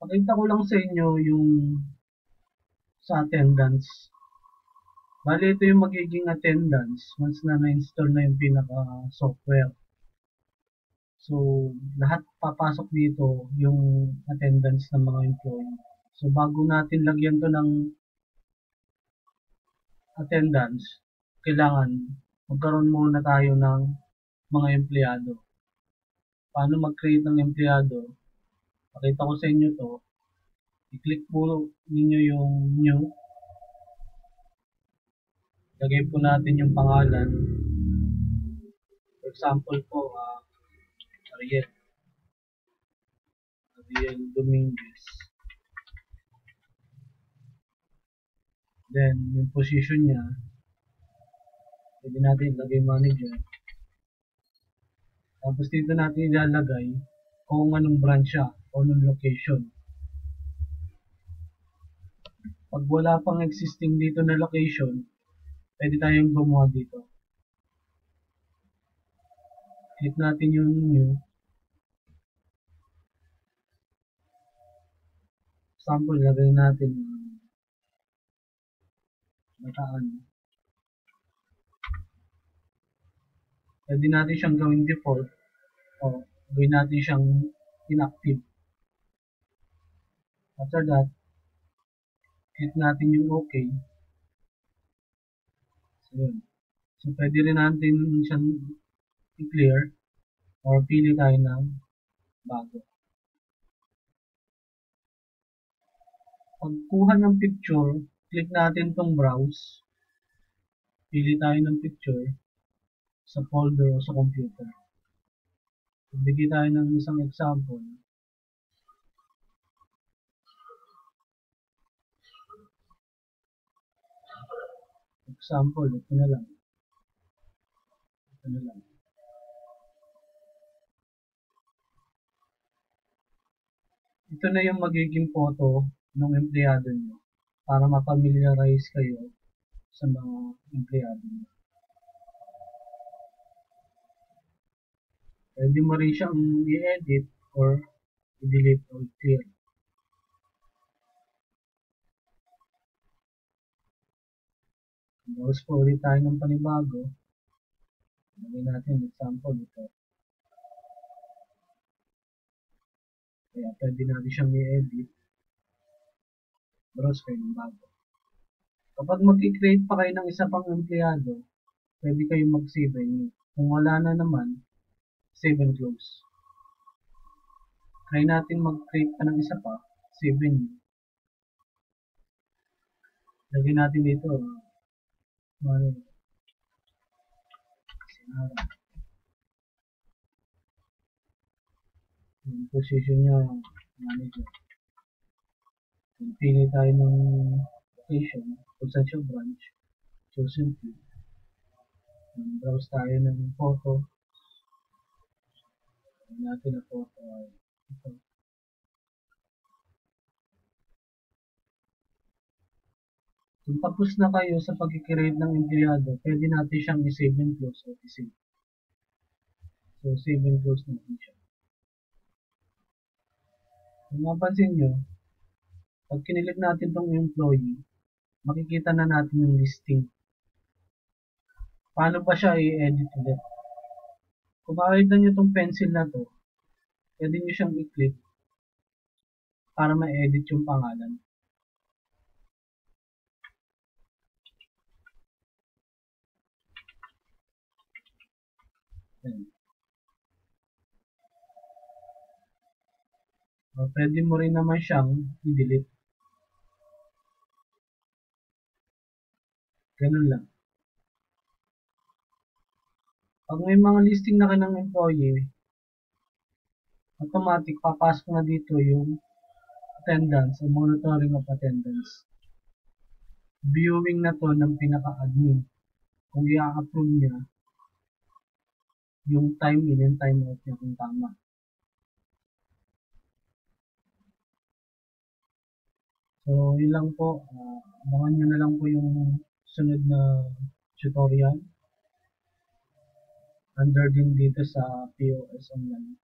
Pakita ko lang sa inyo yung sa attendance. Bali, ito yung magiging attendance once na na-install na yung pinaka-software. So, lahat papasok dito yung attendance ng mga employee. So, bago natin lagyan to ng attendance, kailangan magkaroon muna tayo ng mga empleyado. Paano mag-create ng empleyado? Pakita ko sa inyo to. I-click po ninyo yung new. Lagay po natin yung pangalan. For example po, Ariel Dominguez. Then, yung position niya, pwede natin ilagay manager. Tapos dito natin ilalagay kung anong branch siya o anong location. Pag wala pang existing dito na location, pwede tayong gumawa dito. Click natin yung new. Sample, lagay natin Bataan. Pwede natin siyang gawing default o gawin natin siyang inactive. After that, click natin yung OK. So, yun. So, pwede rin natin siyang i-clear or pili tayo ng bago. Pagkuha ng picture, click natin tong browse. Pili tayo ng picture sa folder o sa computer. Bigyan tayo ng isang example. Example, ito na lang. Ito na lang. Ito na yung magiging photo ng empleyado nyo para mapamiliarize kayo sa mga empleyado nyo. Pwede mo rin siyang i-edit or i-delete or clear. Browse po ulit tayo ng panibago. Lagyan natin example ito. Kaya pwede natin siyang i-edit. Browse kayo ng bago. Kapag mag-create pa kayo ng isa pang empleyado, pwede kayong mag-save nyo. Kung wala na naman, save and close. Try natin mag-create pa ng isa pa, save nyo. Lagyan natin dito, yung position niya, manager. Pili tayo ng location, kung saan siya branch, chosen field. Browse tayo ng photo. Lagyan natin na photo. Ito. Kung tapos na kayo sa pag-create ng empleyado, pwede natin siyang i-save and close o i-save. So, save and close natin siya. Kung mapansin nyo, pag kinilig natin tong employee, makikita na natin yung listing. Paano ba siya i-edit ulit? Kung makikita nyo tong pencil na to, pwede nyo siyang i-click para ma-edit yung pangalan. O, pwede mo rin naman siyang i-delete. Ganun lang. Pag may mga listing na kayo ng employee, automatic papasok na dito yung attendance o monitoring of attendance. Viewing na to ng pinaka-admin. Kung i-approve niya yung time in and time out niya kung tama. So, yun lang po. Abangan nyo na lang po yung sunod na tutorial. Under din dito sa POS Online.